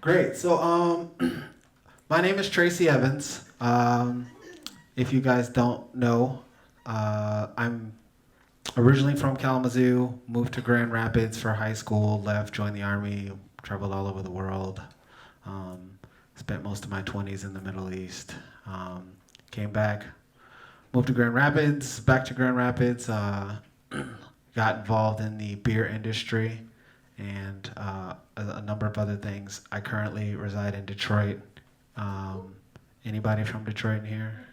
Great. So, my name is Tracy Evans. If you guys don't know, I'm originally from Kalamazoo, moved to Grand Rapids for high school, left, joined the Army, traveled all over the world, um, spent most of my 20s in the Middle East, came back, moved to Grand Rapids, back to Grand Rapids, got involved in the beer industry and a number of other things. I currently reside in Detroit. Um, Anybody from Detroit in here?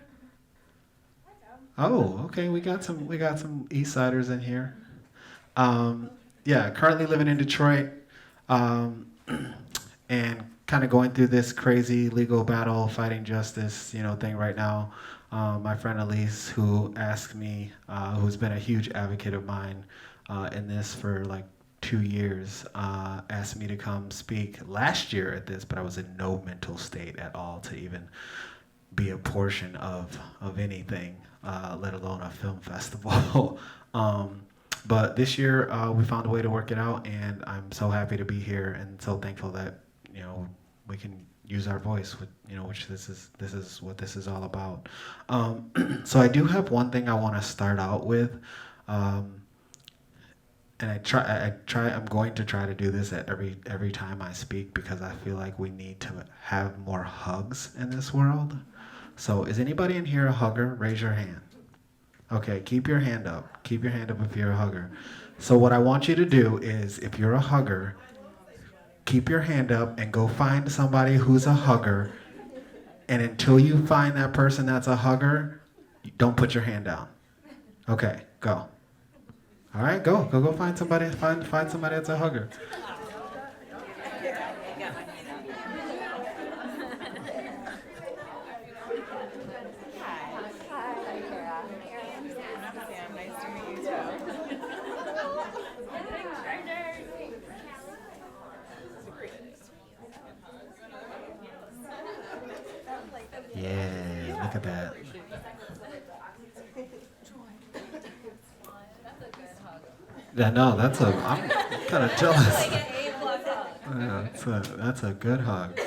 Oh, okay. We got some East Siders in here. Um, yeah, currently living in Detroit, um, and kind of going through this crazy legal battle, fighting justice, thing right now. My friend Elise, who asked me, who's been a huge advocate of mine in this for like 2 years, asked me to come speak last year at this, but I was in no mental state at all to even be a portion of anything, let alone a film festival. um, but this year we found a way to work it out, and I'm so happy to be here and so thankful that we can use our voice, with, which this is what this is all about. So I do have one thing I want to start out with. Um, and I'm going to try to do this at every time I speak because I feel like we need to have more hugs in this world. So is anybody in here a hugger? Raise your hand. Okay, keep your hand up. Keep your hand up if you're a hugger. So what I want you to do is, if you're a hugger, keep your hand up and go find somebody who's a hugger. And until you find that person that's a hugger, don't put your hand down. Okay, go. All right, go find somebody. Find somebody that's a hugger. Yeah, look at that. Yeah, no, I'm kind of jealous. Yeah, that's a good hug.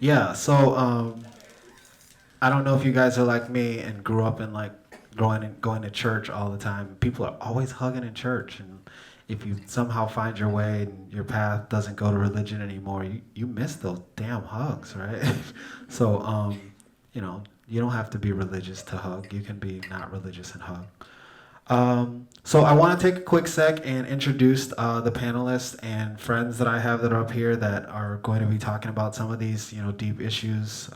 Yeah, so I don't know if you guys are like me and grew up in like going to church all the time. People are always hugging in church, and if you somehow find your way and your path doesn't go to religion anymore, you miss those damn hugs, right? So you don't have to be religious to hug. You can be not religious and hug. So I want to take a quick sec and introduce the panelists and friends that I have that are up here that are going to be talking about some of these, deep issues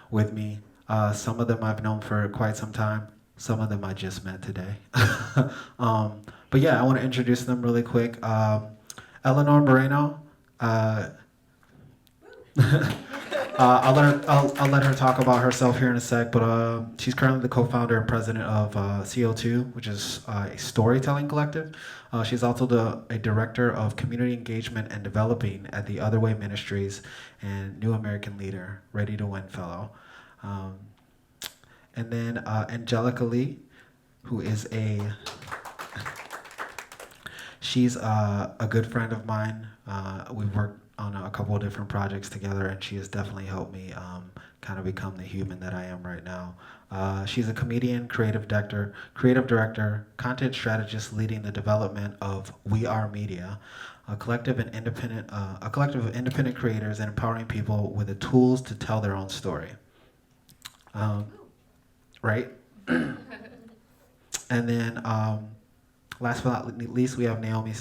with me. Some of them I've known for quite some time. Some of them I just met today. um, but yeah, I want to introduce them really quick. Eleanor Moreno. Uh, I'll let her talk about herself here in a sec, but she's currently the co-founder and president of CO2, which is a storytelling collective. She's also a director of community engagement and developing at the Other Way Ministries and New American Leader, Ready to Win Fellow. Um, and then Angelica Lee, who is she's a good friend of mine. We've worked on a couple of different projects together, and she has definitely helped me kind of become the human that I am right now. She's a comedian, creative director, content strategist leading the development of We Are Media, a collective of independent creators and empowering people with the tools to tell their own story. Right? And then last but not least, we have Naomi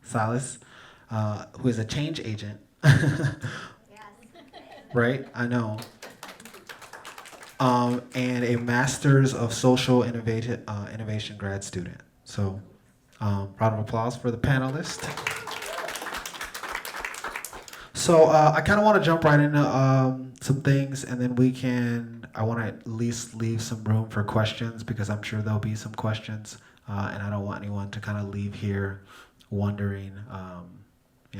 Salas, who is a change agent. Right? I know. And a Master's of Social Innovation grad student. So, round of applause for the panelists. So I kind of want to jump right into some things, and then I want to at least leave some room for questions because I'm sure there'll be some questions, and I don't want anyone to kind of leave here wondering,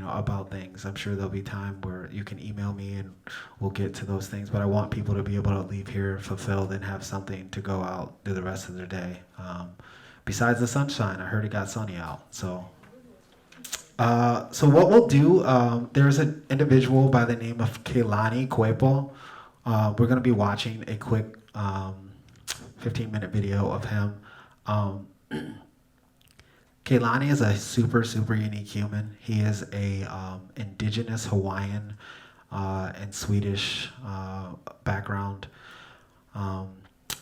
about things. I'm sure there'll be time where you can email me and we'll get to those things, but I want people to be able to leave here fulfilled and have something to go out do the rest of their day. Besides the sunshine, I heard it got sunny out, so So what we'll do, there's an individual by the name of Kehlani Cuepo. We're going to be watching a quick 15-minute video of him. Kehlani is a super, super unique human. He is a indigenous Hawaiian and Swedish background.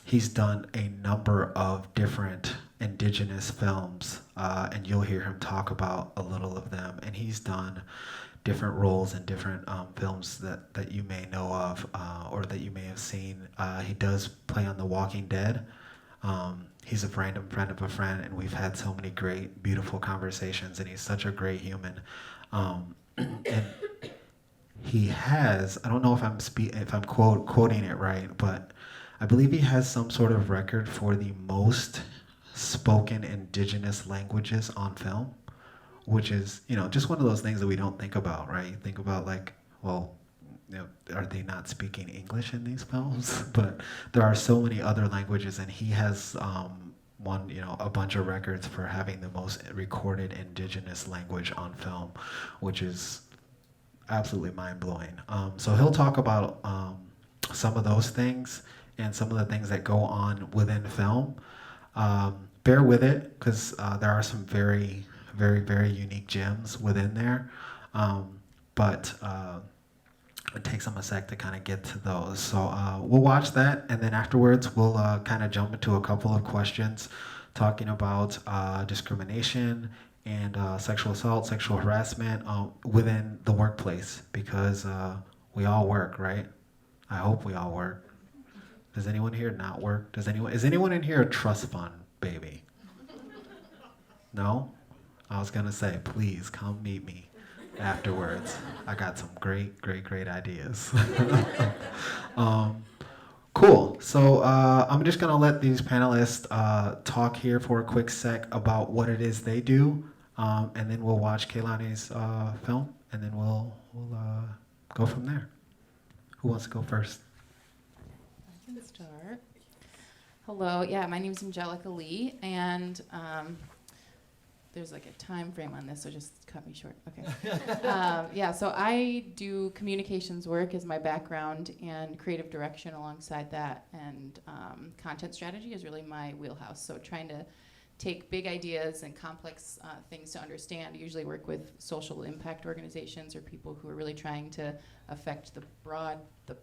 He's done a number of different indigenous films, and you'll hear him talk about a little of them. And he's done different roles in different films that you may know of or that you may have seen. He does play on The Walking Dead. He's a random friend of a friend, and we've had so many great, beautiful conversations, and he's such a great human. And he has, I don't know if I'm quoting it right, but I believe he has some sort of record for the most spoken indigenous languages on film, which is, just one of those things that we don't think about, right? You think about like, well, are they not speaking English in these films? But there are so many other languages, and he has won, a bunch of records for having the most recorded indigenous language on film, which is absolutely mind-blowing. So he'll talk about some of those things and some of the things that go on within film. Bear with it, because there are some very, very, very unique gems within there. But it takes them a sec to kind of get to those. So we'll watch that, and then afterwards we'll kind of jump into a couple of questions talking about discrimination and sexual assault, sexual harassment within the workplace, because we all work, right? I hope we all work. Does anyone here not work? Is anyone in here a trust fund baby? No? I was gonna say, please come meet me afterwards. I got some great, great, great ideas. Cool. So I'm just gonna let these panelists talk here for a quick sec about what it is they do, and then we'll watch Kehlani's film, and then we'll go from there. Who wants to go first? I can start. Hello. Yeah, my name is Angelica Lee, and there's like a time frame on this, so just cut me short. Okay. Yeah, so I do communications work as my background, and creative direction alongside that, and content strategy is really my wheelhouse. So trying to take big ideas and complex things to understand. I usually work with social impact organizations or people who are really trying to affect the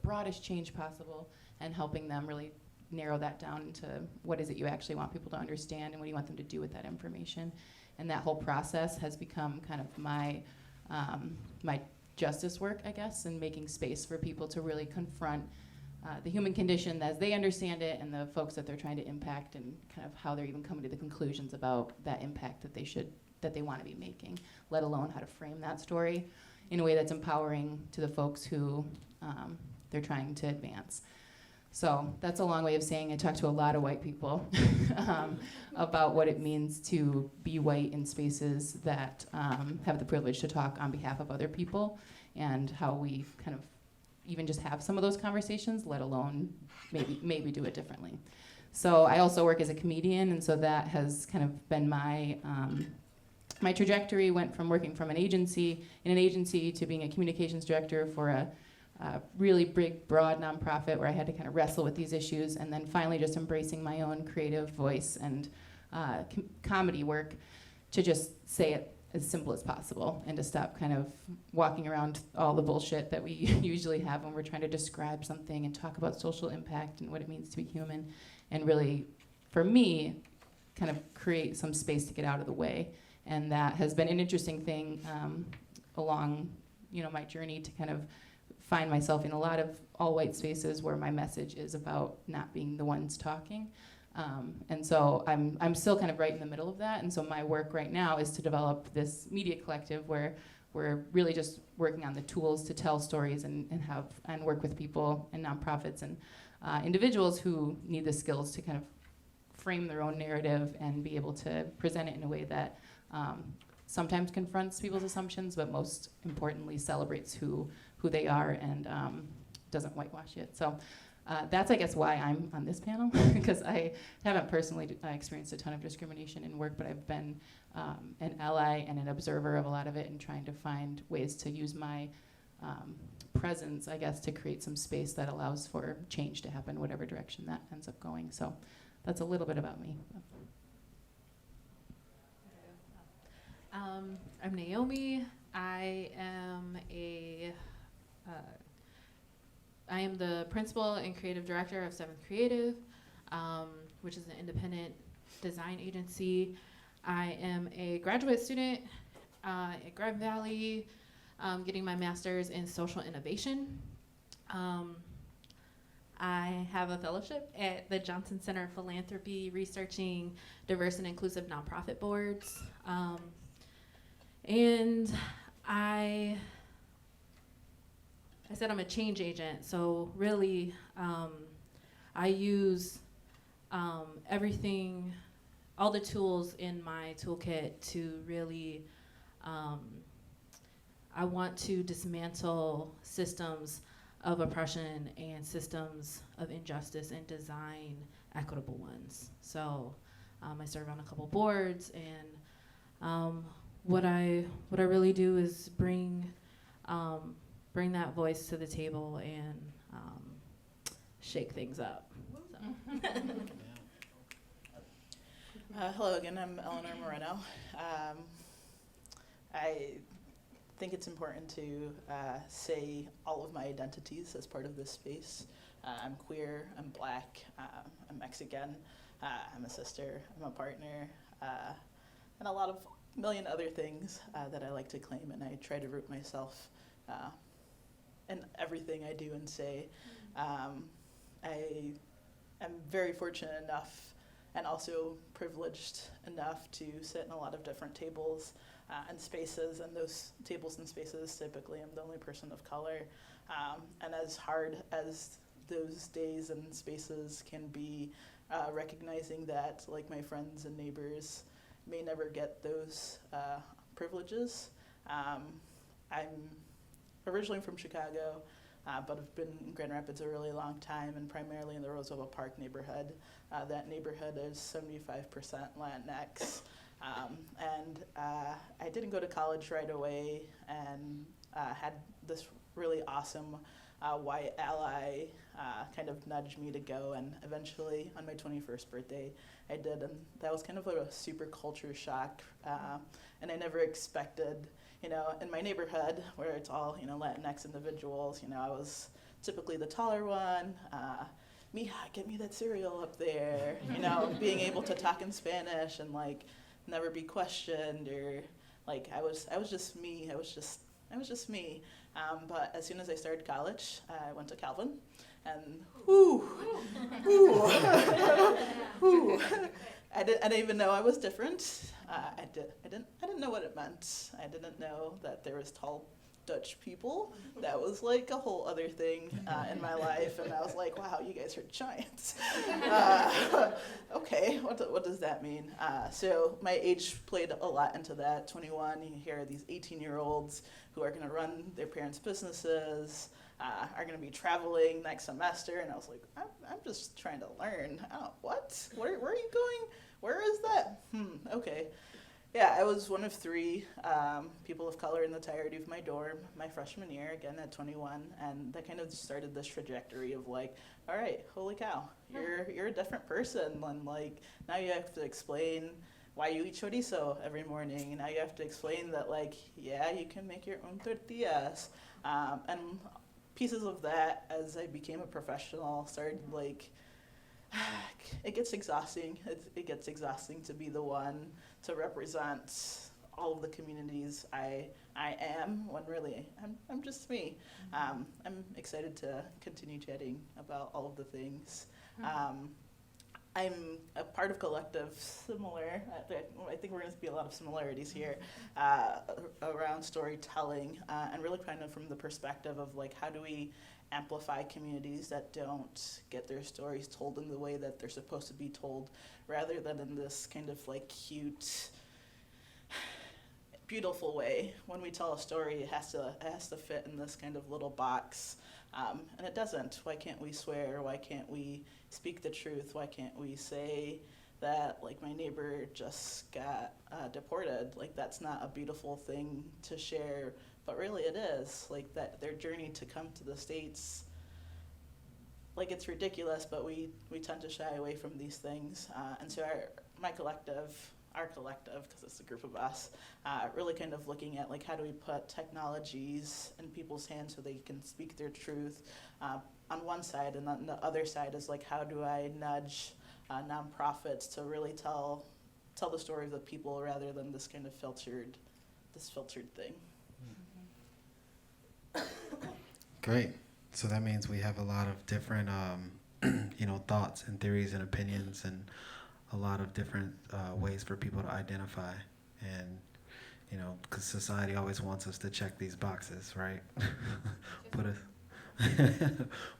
broadest change possible, and helping them really narrow that down into what is it you actually want people to understand and what do you want them to do with that information. And that whole process has become kind of my justice work, I guess, and making space for people to really confront the human condition as they understand it, and the folks that they're trying to impact, and kind of how they're even coming to the conclusions about that impact that they want to be making, let alone how to frame that story in a way that's empowering to the folks who they're trying to advance. So that's a long way of saying I talk to a lot of white people about what it means to be white in spaces that have the privilege to talk on behalf of other people, and how we kind of even just have some of those conversations, let alone maybe do it differently. So I also work as a comedian, and so that has kind of been my my trajectory. Went from working from in an agency to being a communications director for a really big, broad nonprofit where I had to kind of wrestle with these issues, and then finally just embracing my own creative voice and comedy work to just say it as simple as possible, and to stop kind of walking around all the bullshit that we usually have when we're trying to describe something and talk about social impact and what it means to be human, and really, for me, kind of create some space to get out of the way. And that has been an interesting thing along my journey, to kind of find myself in a lot of all-white spaces where my message is about not being the ones talking. And so I'm still kind of right in the middle of that. And so my work right now is to develop this media collective where we're really just working on the tools to tell stories and work with people and nonprofits and individuals who need the skills to kind of frame their own narrative and be able to present it in a way that sometimes confronts people's assumptions, but most importantly celebrates who they are, and doesn't whitewash it. So That's, I guess, why I'm on this panel, because I haven't personally experienced a ton of discrimination in work, but I've been an ally and an observer of a lot of it and trying to find ways to use my presence, I guess, to create some space that allows for change to happen, whatever direction that ends up going. So that's a little bit about me. I'm Naomi. I am the principal and creative director of Seventh Creative, which is an independent design agency. I am a graduate student at Grand Valley, getting my master's in social innovation. I have a fellowship at the Johnson Center of Philanthropy, researching diverse and inclusive nonprofit boards. And I said I'm a change agent, so really I use everything, all the tools in my toolkit to really, I want to dismantle systems of oppression and systems of injustice and design equitable ones. So I serve on a couple boards, and what I really do is bring that voice to the table and shake things up. So. Hello again, I'm Eleanor Moreno. I think it's important to say all of my identities as part of this space. I'm queer, I'm black, I'm Mexican, I'm a sister, I'm a partner, and a lot of million other things that I like to claim, and I try to root myself in everything I do and say. I am very fortunate enough and also privileged enough to sit in a lot of different tables and spaces, and those tables and spaces, typically I'm the only person of color. And as hard as those days and spaces can be, recognizing that, like, my friends and neighbors may never get those privileges. I'm originally from Chicago, but I've been in Grand Rapids a really long time, and primarily in the Roosevelt Park neighborhood. That neighborhood is 75% Latinx. And I didn't go to college right away, and had this really awesome white ally kind of nudged me to go, and eventually on my 21st birthday I did, and that was kind of a super culture shock, and I never expected, in my neighborhood where it's all, Latinx individuals, I was typically the taller one, Mija, get me that cereal up there, being able to talk in Spanish and never be questioned, or I was just me, I was just me. But as soon as I started college, I went to Calvin, and I didn't even know I was different. I didn't know what it meant. I didn't know that there was tall Dutch people. That was a whole other thing in my life, and I was like, wow, you guys are giants. Okay, what does that mean? So my age played a lot into that. 21, you hear these 18-year-olds who are going to run their parents' businesses, are going to be traveling next semester, and I was like, I'm just trying to learn. What? Where are you going? Where is that? Okay. Yeah, I was one of 3 people of color in the entirety of my dorm my freshman year, again at 21, and that kind of started this trajectory of all right, holy cow, you're a different person, and now you have to explain why you eat chorizo every morning, and now you have to explain that yeah, you can make your own tortillas, and pieces of that as I became a professional started it gets exhausting. It gets exhausting to be the one to represent all of the communities I am, when really I'm just me. I'm excited to continue chatting about all of the things. I'm a part of collective similar, I think we're going to see a lot of similarities here around storytelling, and really kind of from the perspective of how do we amplify communities that don't get their stories told in the way that they're supposed to be told, rather than in this kind of cute beautiful way. When we tell a story, it has to fit in this kind of little box, and it doesn't. Why can't we swear? Why can't we speak the truth? Why can't we say that, like, my neighbor just got deported? Like, that's not a beautiful thing to share, but really it is. Like, that their journey to come to the States, like, it's ridiculous, but we tend to shy away from these things. And so our collective, because it's a group of us, really kind of looking at, like, how do we put technologies in people's hands so they can speak their truth on one side, and then the other side is, like, how do I nudge nonprofits to really tell the stories of people rather than this kind of filtered thing. Great. So that means we have a lot of different, thoughts and theories and opinions, and a lot of different ways for people to identify. And, because society always wants us to check these boxes, right?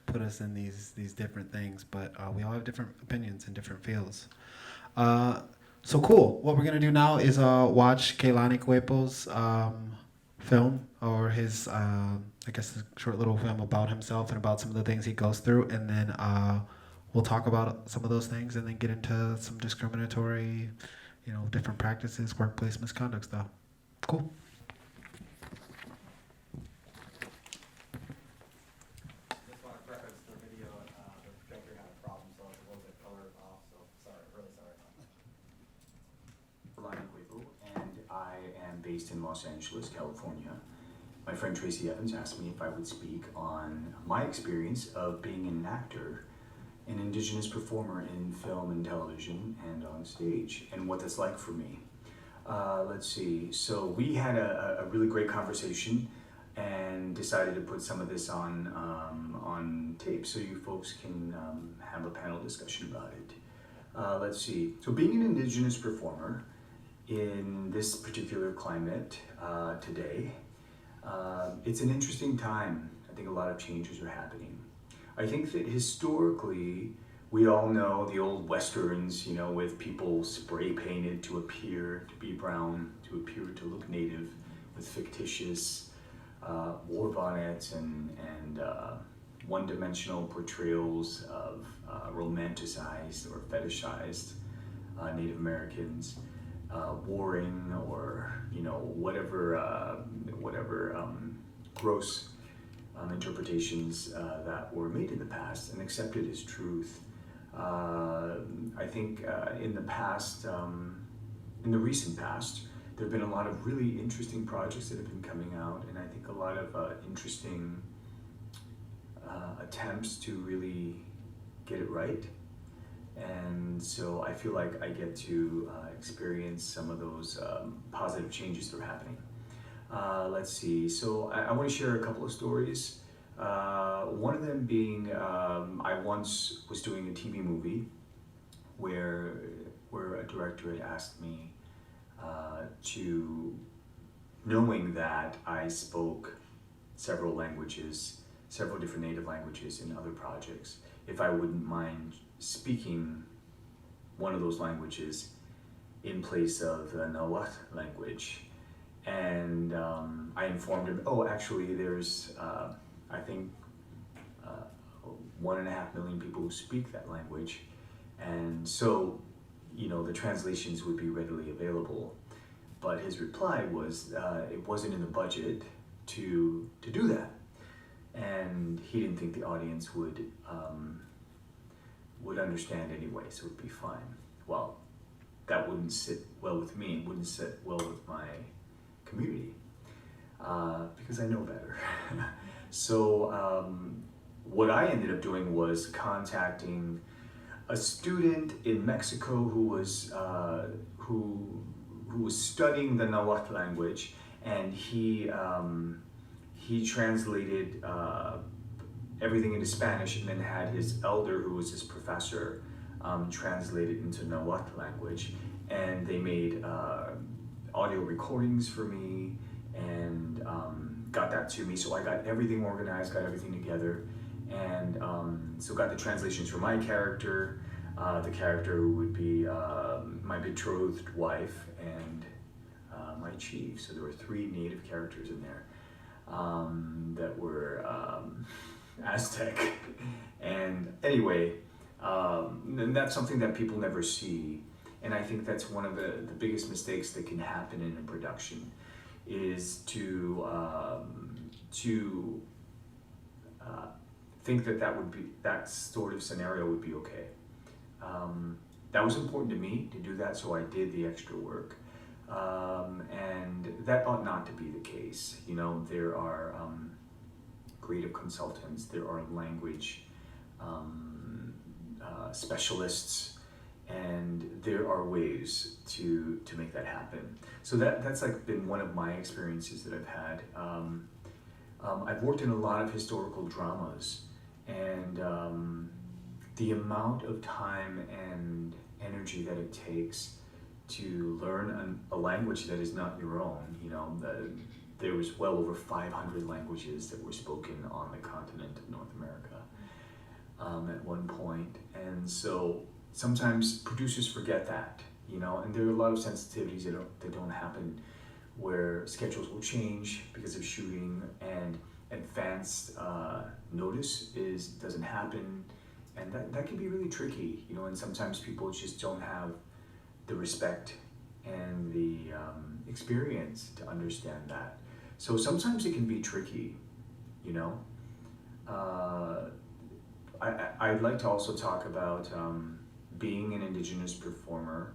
put us in these different things, but we all have different opinions in different fields. So cool. What we're gonna do now is watch Kehlani Cuepo's film, or his a short little film about himself and about some of the things he goes through, and then we'll talk about some of those things, and then get into some discriminatory, different practices, workplace misconduct stuff. Cool. Just want to preface the video, the projector had a problem, so it's a little bit color off, so sorry, really sorry. Kehlani Cuepo, and I am based in Los Angeles, California. My friend Tracy Evans asked me if I would speak on my experience of being an actor, an Indigenous performer in film and television and on stage, and what that's like for me. Let's see, so we had a really great conversation and decided to put some of this on tape so you folks can have a panel discussion about it. Let's see, so being an Indigenous performer in this particular climate today, it's an interesting time. I think a lot of changes are happening. I think that historically, we all know the old westerns, with people spray painted to appear to be brown, to appear to look native, with fictitious war bonnets and one-dimensional portrayals of romanticized or fetishized Native Americans, warring, or whatever gross interpretations that were made in the past and accepted as truth. I think in the past, in the recent past, there have been a lot of really interesting projects that have been coming out, and I think a lot of interesting attempts to really get it right. And so I feel like I get to experience some of those positive changes that are happening. Let's see, so I want to share a couple of stories. One of them being, I once was doing a TV movie where a director had asked me to, knowing that I spoke several languages, several different native languages in other projects, if I wouldn't mind speaking one of those languages in place of the Nahuatl language. And I informed him, actually there's, I think, 1.5 million people who speak that language. And so, the translations would be readily available. But his reply was, it wasn't in the budget to do that. And he didn't think the audience would understand anyway, so it'd be fine. Well, that wouldn't sit well with me, it wouldn't sit well with my community, because I know better. So what I ended up doing was contacting a student in Mexico who was studying the Nahuatl language, and he translated everything into Spanish, and then had his elder, who was his professor, translate it into Nahuatl language, and they made audio recordings for me, and got that to me. So I got everything organized, got everything together, and so got the translations for my character, the character who would be my betrothed wife, and my chief. So there were 3 native characters in there that were Aztec. And anyway, and that's something that people never see. And I think that's one of the biggest mistakes that can happen in a production, is to think that sort of scenario would be okay. That was important to me to do that, so I did the extra work. And that ought not to be the case. You know, there are creative consultants, there are language specialists, and there are ways to make that happen. So that's like been one of my experiences that I've had. I've worked in a lot of historical dramas, and the amount of time and energy that it takes to learn a language that is not your own. You know, there was well over 500 languages that were spoken on the continent of North America at one point. And so sometimes producers forget that, you know, and there are a lot of sensitivities that don't happen, where schedules will change because of shooting, and advanced notice doesn't happen, and that can be really tricky, you know, and sometimes people just don't have the respect and the experience to understand that. So sometimes it can be tricky, you know. I'd like to also talk about being an Indigenous performer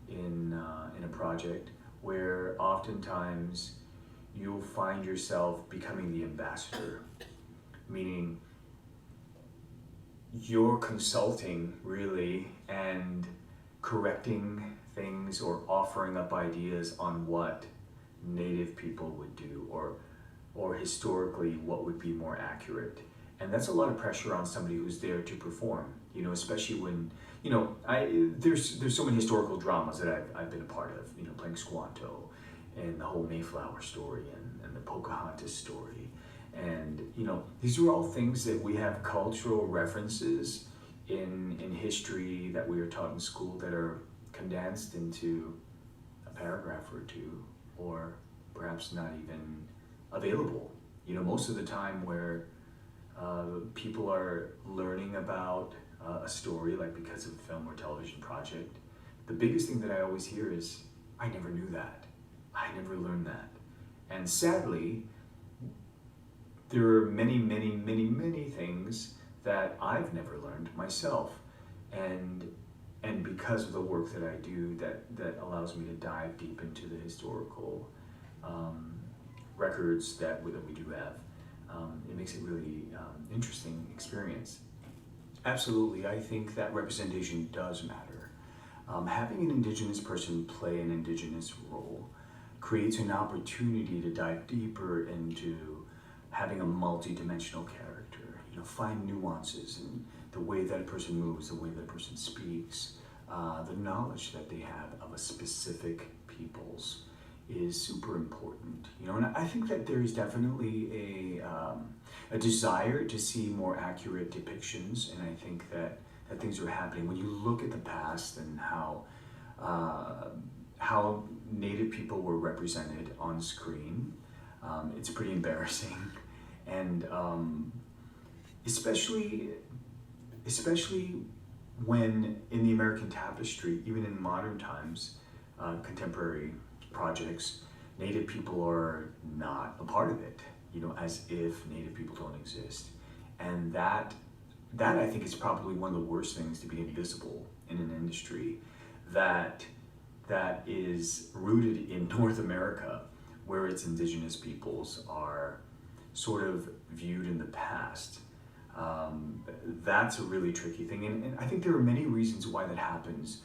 in a project, where oftentimes you'll find yourself becoming the ambassador, meaning you're consulting really and correcting things or offering up ideas on what Native people would do, or historically what would be more accurate. And that's a lot of pressure on somebody who's there to perform, you know, especially when, you know, there's so many historical dramas that I've been a part of, you know, playing Squanto, and the whole Mayflower story, and the Pocahontas story. And, you know, these are all things that we have cultural references in history that we are taught in school that are condensed into a paragraph or two, or perhaps not even available. You know, most of the time where people are learning about a story, like because of a film or television project, the biggest thing that I always hear is, I never knew that. I never learned that. And sadly, there are many, many, many, many things that I've never learned myself. And because of the work that I do, that allows me to dive deep into the historical records that we do have, it makes it really interesting experience. Absolutely, I think that representation does matter. Having an Indigenous person play an Indigenous role creates an opportunity to dive deeper into having a multi-dimensional character, you know, find nuances in the way that a person moves, the way that a person speaks, the knowledge that they have of a specific peoples is super important, you know. And I think that there is definitely a desire to see more accurate depictions, and I think that things are happening. When you look at the past and how Native people were represented on screen, it's pretty embarrassing, and especially when in the American tapestry, even in modern times, contemporary projects, Native people are not a part of it, you know, as if Native people don't exist. And that I think is probably one of the worst things, to be invisible in an industry that is rooted in North America, where its Indigenous peoples are sort of viewed in the past. That's a really tricky thing, and I think there are many reasons why that happens.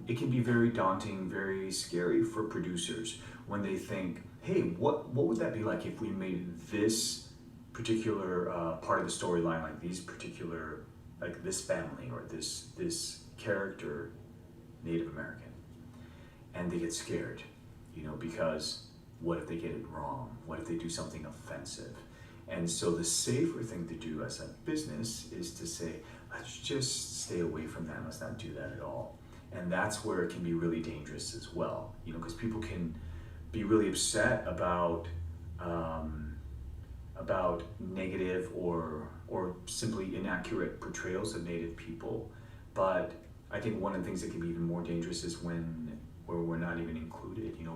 It can be very daunting, very scary for producers when they think, hey, what would that be like if we made this particular part of the storyline, like this family or this character Native American, and they get scared, you know, because what if they get it wrong? What if they do something offensive? And so the safer thing to do as a business is to say, let's just stay away from that. Let's not do that at all. And that's where it can be really dangerous as well, you know, because people can be really upset about negative or simply inaccurate portrayals of Native people. But I think one of the things that can be even more dangerous is where we're not even included. You know,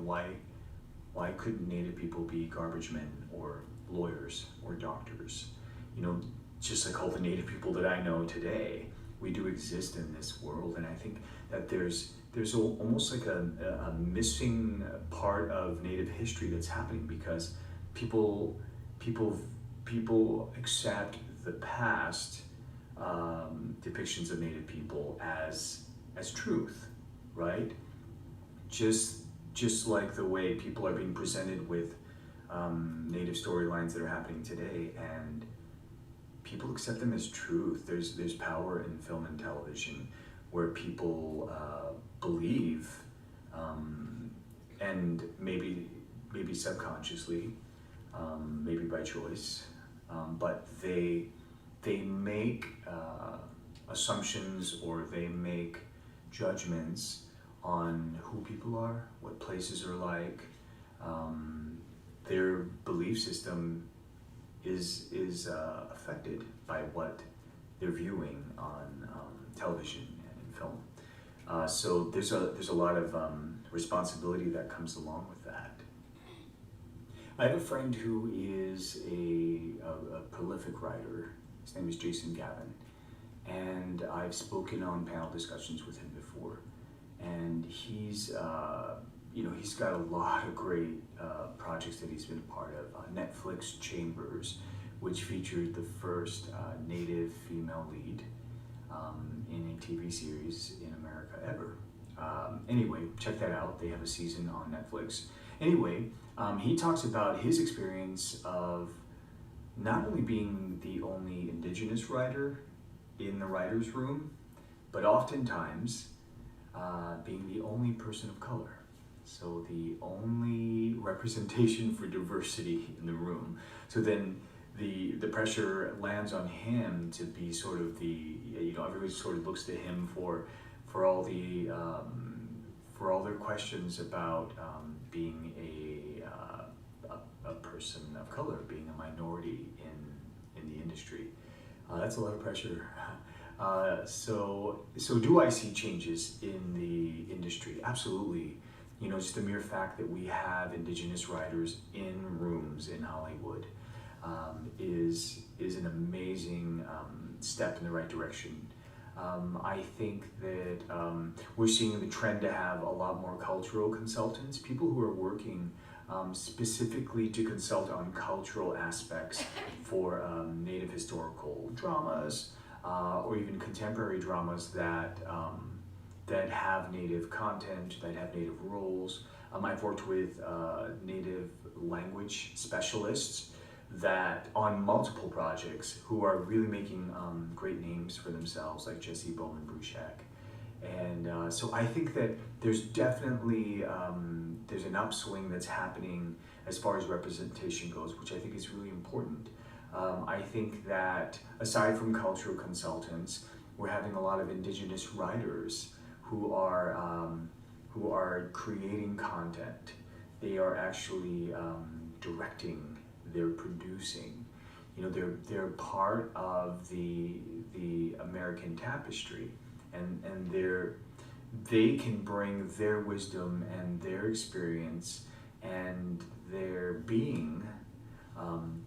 why couldn't Native people be garbage men or lawyers or doctors? You know, just like all the Native people that I know today, we do exist in this world, and I think that there's almost like a missing part of Native history that's happening because people accept the past depictions of Native people as truth, right? Just like the way people are being presented with Native storylines that are happening today, and people accept them as truth. There's power in film and television where people believe, and maybe subconsciously, maybe by choice, but they make assumptions or they make judgments on who people are, what places are like. Their belief system is affected by what they're viewing on television and in film. So there's a lot of responsibility that comes along with that. I have a friend who is a prolific writer. His name is Jason Gavin, and I've spoken on panel discussions with him before. And he's got a lot of great projects that he's been a part of. Netflix Chambers, which featured the first Native female lead in a TV series in America ever. Anyway, check that out. They have a season on Netflix. Anyway, he talks about his experience of not only being the only Indigenous writer in the writer's room, but oftentimes being the only person of color. So the only representation for diversity in the room. So then the pressure lands on him to be sort of everybody sort of looks to him for all their questions about being a person of color, being a minority in the industry. That's a lot of pressure. So do I see changes in the industry? Absolutely. You know, just the mere fact that we have Indigenous writers in rooms in Hollywood is an amazing step in the right direction. I think that we're seeing the trend to have a lot more cultural consultants, people who are working specifically to consult on cultural aspects for Native historical dramas, or even contemporary dramas that have Native content, that have Native roles. I've worked with Native language specialists that on multiple projects who are really making great names for themselves, like Jesse Bowman-Bruchek. And so I think that there's definitely there's an upswing that's happening as far as representation goes, which I think is really important. I think that aside from cultural consultants, we're having a lot of Indigenous writers who are creating content. They are actually directing, they're producing. You know, they're part of the American tapestry, and they can bring their wisdom and their experience and their being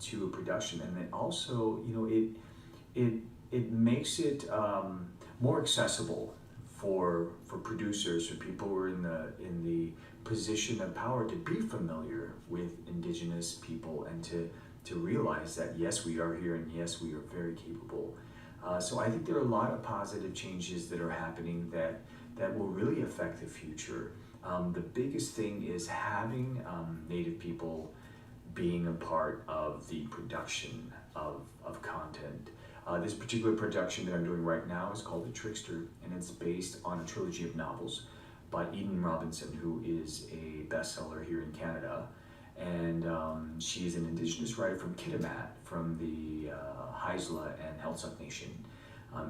to a production, and then also, you know, it makes it more accessible for producers or people who are in the position of power to be familiar with Indigenous people and to realize that yes, we are here, and yes, we are very capable. So I think there are a lot of positive changes that are happening that will really affect the future. The biggest thing is having Native people being a part of the production of content. This particular production that I'm doing right now is called The Trickster, and it's based on a trilogy of novels by Eden Robinson, who is a bestseller here in Canada. And she's an Indigenous writer from Kitimat, from the Haisla and Heiltsuk Nation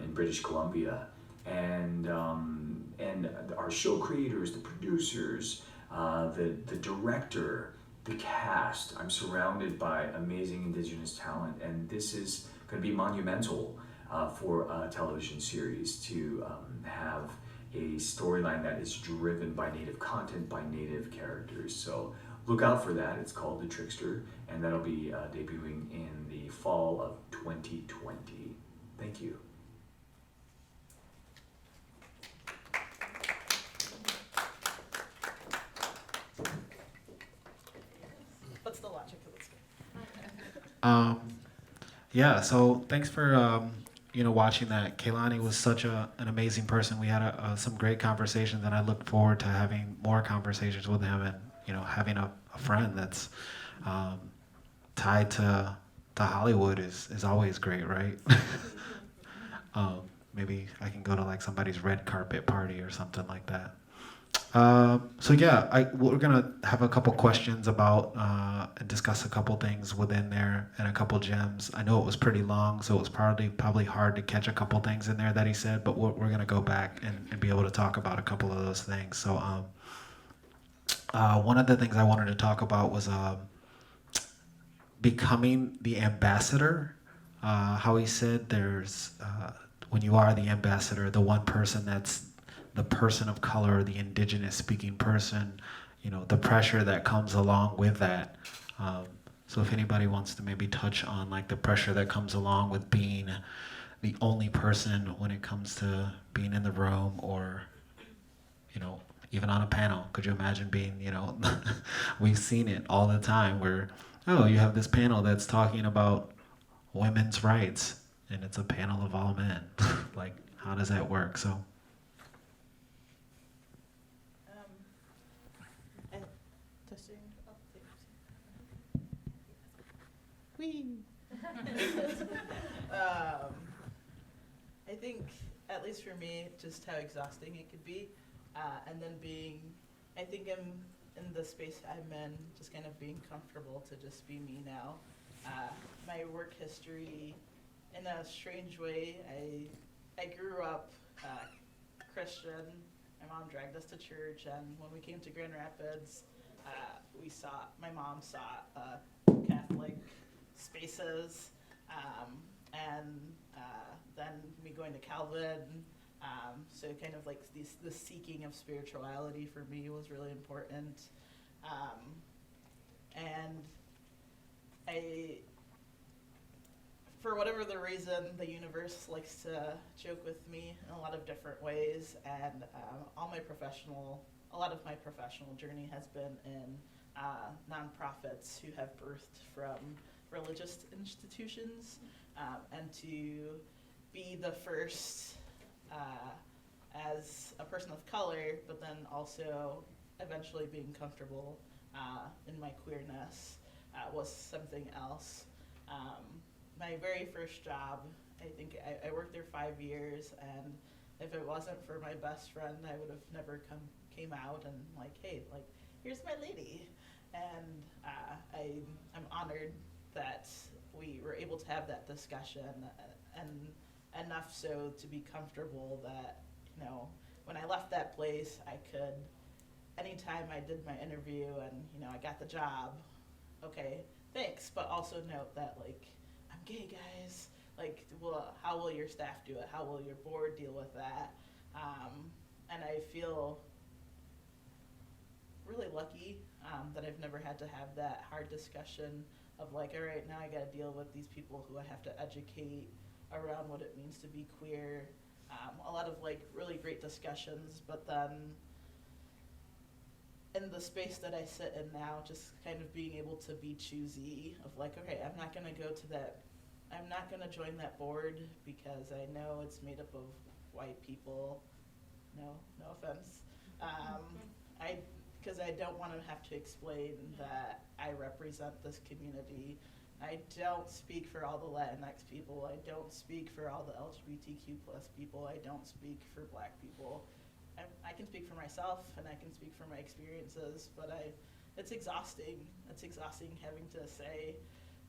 in British Columbia. And our show creators, the producers, the director, the cast. I'm surrounded by amazing Indigenous talent, and this is going to be monumental for a television series to have a storyline that is driven by Native content, by Native characters. So look out for that. It's called The Trickster, and that'll be debuting in the fall of 2020. Thank you. What's the logic of this game? Yeah, so thanks for watching that. Kaylani was such an amazing person. We had some great conversations, and I look forward to having more conversations with him, and having a friend that's tied to Hollywood is always great, right? Maybe I can go to like somebody's red carpet party or something like that. So yeah, we're gonna have a couple questions about and discuss a couple things within there and a couple gems. I know it was pretty long, so it was probably hard to catch a couple things in there that he said, but we're gonna go back and be able to talk about a couple of those things. So one of the things I wanted to talk about was becoming the ambassador. How he said there's when you are the ambassador, the one person that's the person of color, the indigenous speaking person, the pressure that comes along with that. So if anybody wants to maybe touch on like the pressure that comes along with being the only person when it comes to being in the room, or, even on a panel. Could you imagine being, we've seen it all the time where, oh, you have this panel that's talking about women's rights and it's a panel of all men. Like, how does that work? So. And testing. Whee! I think, at least for me, just how exhausting it could be, and then I think I'm in the space I'm in, just kind of being comfortable to just be me now. My work history, in a strange way, I grew up Christian. My mom dragged us to church, and when we came to Grand Rapids, my mom saw Catholic spaces, and then me going to Calvin. So kind of like the seeking of spirituality for me was really important. And for whatever the reason, the universe likes to joke with me in a lot of different ways, and a lot of my professional journey has been in nonprofits who have birthed from religious institutions, and to be the first as a person of color, but then also eventually being comfortable in my queerness was something else. My very first job, I think I worked there 5 years, and if it wasn't for my best friend, I would have never came out and like, hey, like, here's my lady. And I'm honored that we were able to have that discussion, and enough so to be comfortable that, when I left that place, I could, anytime I did my interview and, I got the job, okay, thanks, but also note that, like, I'm gay, guys. Like, how will your staff do it? How will your board deal with that? And I feel really lucky that I've never had to have that hard discussion of like, all right, now I got to deal with these people who I have to educate around what it means to be queer. A lot of like really great discussions, but then in the space that I sit in now, just kind of being able to be choosy of like, okay, I'm not going to join that board because I know it's made up of white people. No offense. Because I don't want to have to explain that I represent this community. I don't speak for all the Latinx people. I don't speak for all the LGBTQ plus people. I don't speak for Black people. I can speak for myself and I can speak for my experiences, but it's exhausting. It's exhausting having to say,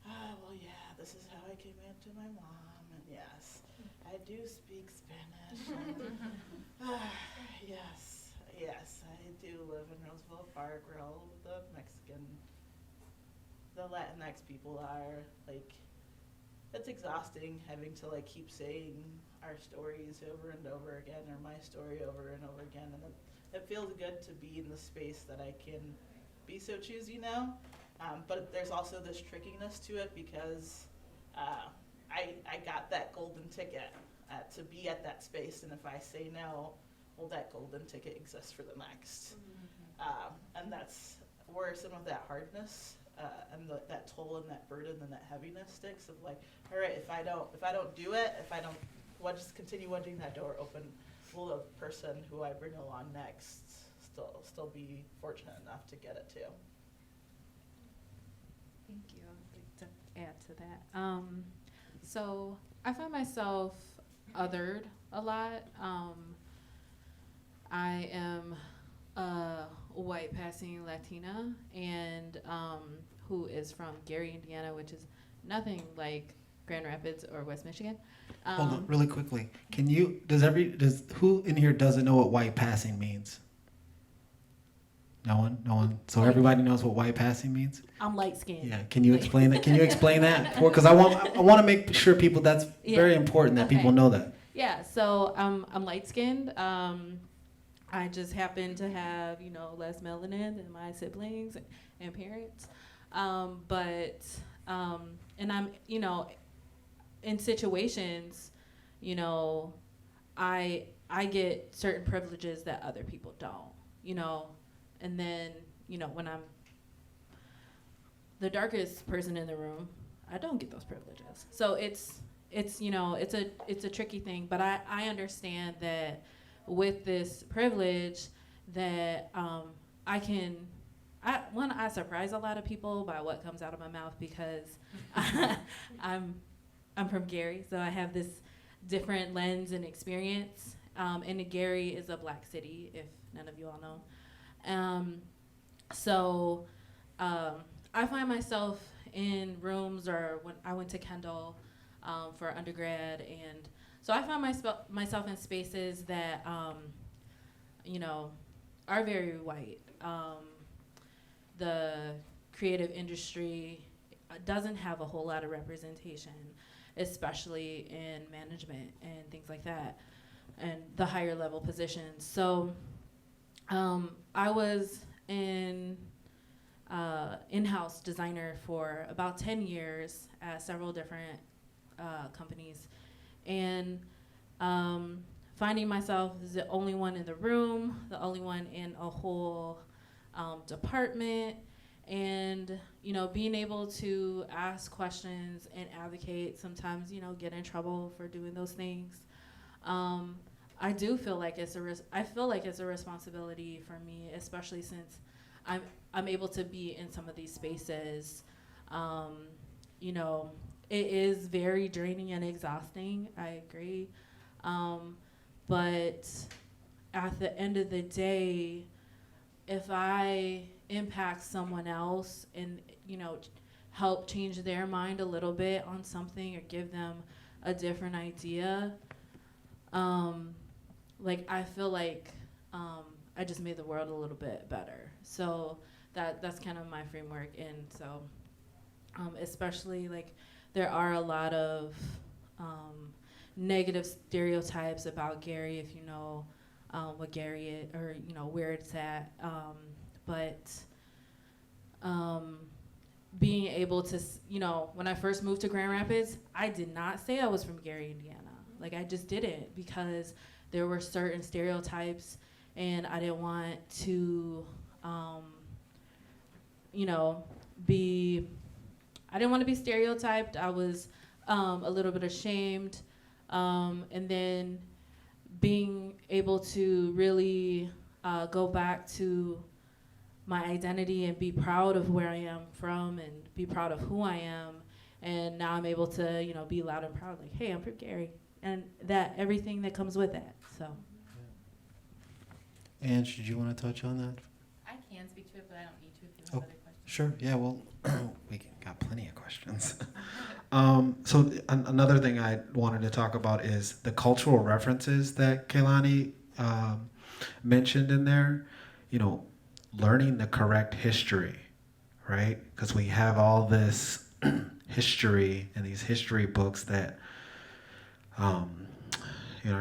well, yeah, this is how I came out to my mom, and yes, I do speak Spanish. And, yes, Yes, I do live in Roosevelt Park where all the Latinx people are. Like, it's exhausting having to like keep saying our stories over and over again, or my story over and over again, and it feels good to be in the space that I can be so choosy now. But there's also this trickiness to it because I got that golden ticket to be at that space, and if I say no, well, that golden ticket exists for the next. And that's where some of that hardness and that toll and that burden and that heaviness sticks of like, all right, if I don't do it, just continue wanting that door open, will the person who I bring along next still be fortunate enough to get it too? Thank you. I'd like to add to that. So I find myself othered a lot. I am a white passing Latina and who is from Gary, Indiana, which is nothing like Grand Rapids or West Michigan. Hold on, really quickly. Who in here doesn't know what white passing means? No one. So everybody knows what white passing means? I'm light skinned. Yeah. Can you explain that? Can you explain that? Because I want to make sure people, that's very important that people know that. Yeah. So I'm light skinned. I just happen to have, less melanin than my siblings and parents. And I'm, in situations, I get certain privileges that other people don't, and then, when I'm the darkest person in the room, I don't get those privileges. So it's a tricky thing, but I understand that with this privilege that I surprise a lot of people by what comes out of my mouth because I'm from Gary, so I have this different lens and experience. And Gary is a black city, if none of you all know. So I find myself in rooms, or when I went to Kendall for undergrad, and so I found myself in spaces that, are very white. The creative industry doesn't have a whole lot of representation, especially in management and things like that, and the higher level positions. So I was in-house designer for about 10 years at several different companies, and finding myself as the only one in the room, the only one in a whole department, and being able to ask questions and advocate, sometimes get in trouble for doing those things. I do feel like it's a responsibility for me, especially since I'm able to be in some of these spaces. It is very draining and exhausting, I agree. But at the end of the day, if I impact someone else and, help change their mind a little bit on something or give them a different idea, I feel like I just made the world a little bit better. So that's kind of my framework. And so especially there are a lot of negative stereotypes about Gary, if you know what Gary is, or where it's at. But being able to, when I first moved to Grand Rapids, I did not say I was from Gary, Indiana. I just didn't, because there were certain stereotypes, and I didn't want to, I didn't want to be stereotyped. I was a little bit ashamed. And then being able to really go back to my identity and be proud of where I am from and be proud of who I am. And now I'm able to, be loud and proud, hey, I'm from Gary. And that, everything that comes with that, so. And did you want to touch on that? I can speak to it, but I don't need to if you have other questions. Sure. Yeah. Well, we got plenty of questions. So another thing I wanted to talk about is the cultural references that Kehlani mentioned in there, learning the correct history, right? Because we have all this history and these history books that, I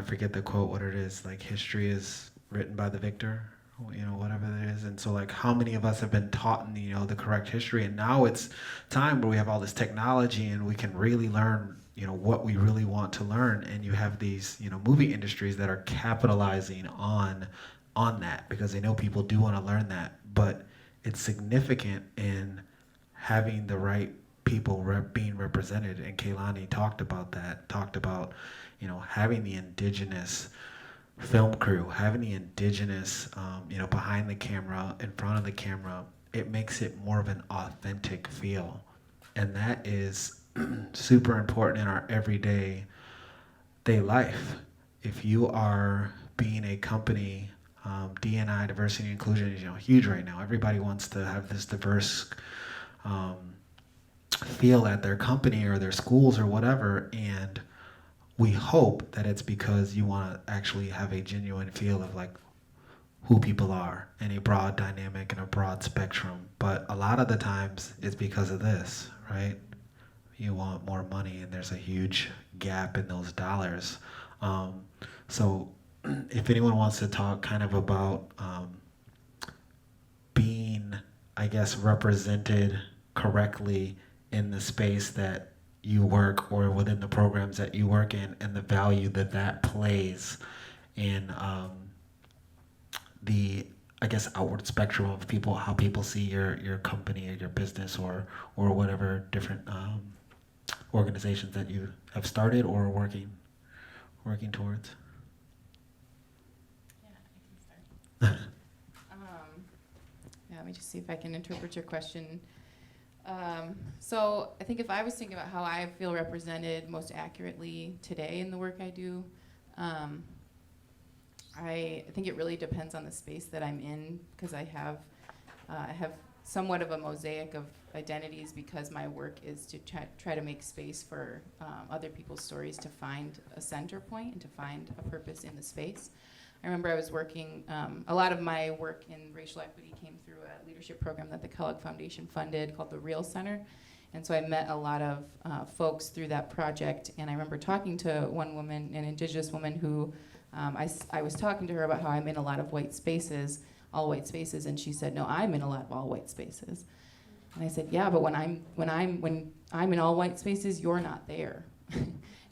forget the quote, what it is, like history is written by the victor, whatever it is. And so like how many of us have been taught, the correct history, and now it's time where we have all this technology and we can really learn, what we really want to learn. And you have these, movie industries that are capitalizing on that because they know people do want to learn that. But it's significant in having the right people being represented. And Kehlani talked about that, having the indigenous film crew, having the indigenous, behind the camera, in front of the camera. It makes it more of an authentic feel. And that is super important in our everyday life. If you are being a company, D&I, diversity and inclusion is huge right now. Everybody wants to have this diverse feel at their company or their schools or whatever, and we hope that it's because you want to actually have a genuine feel of like who people are in a broad dynamic and a broad spectrum. But a lot of the times it's because of this, right? You want more money and there's a huge gap in those dollars. So if anyone wants to talk kind of about being, I guess, represented correctly in the space that you work or within the programs that you work in, and the value that plays in the, I guess, outward spectrum of people, how people see your company or your business or whatever different organizations that you have started or working towards. Yeah, I can start. Let me just see if I can interpret your question. So I think if I was thinking about how I feel represented most accurately today in the work I do, I think it really depends on the space that I'm in, because I have somewhat of a mosaic of identities, because my work is to try to make space for other people's stories to find a center point and to find a purpose in the space. I remember I was working, a lot of my work in racial equity came through a leadership program that the Kellogg Foundation funded called the Real Center. And so I met a lot of folks through that project. And I remember talking to one woman, an indigenous woman, who I was talking to her about how I'm in a lot of white spaces, all white spaces. And she said, no, I'm in a lot of all white spaces. And I said, yeah, but when I'm in all white spaces, you're not there.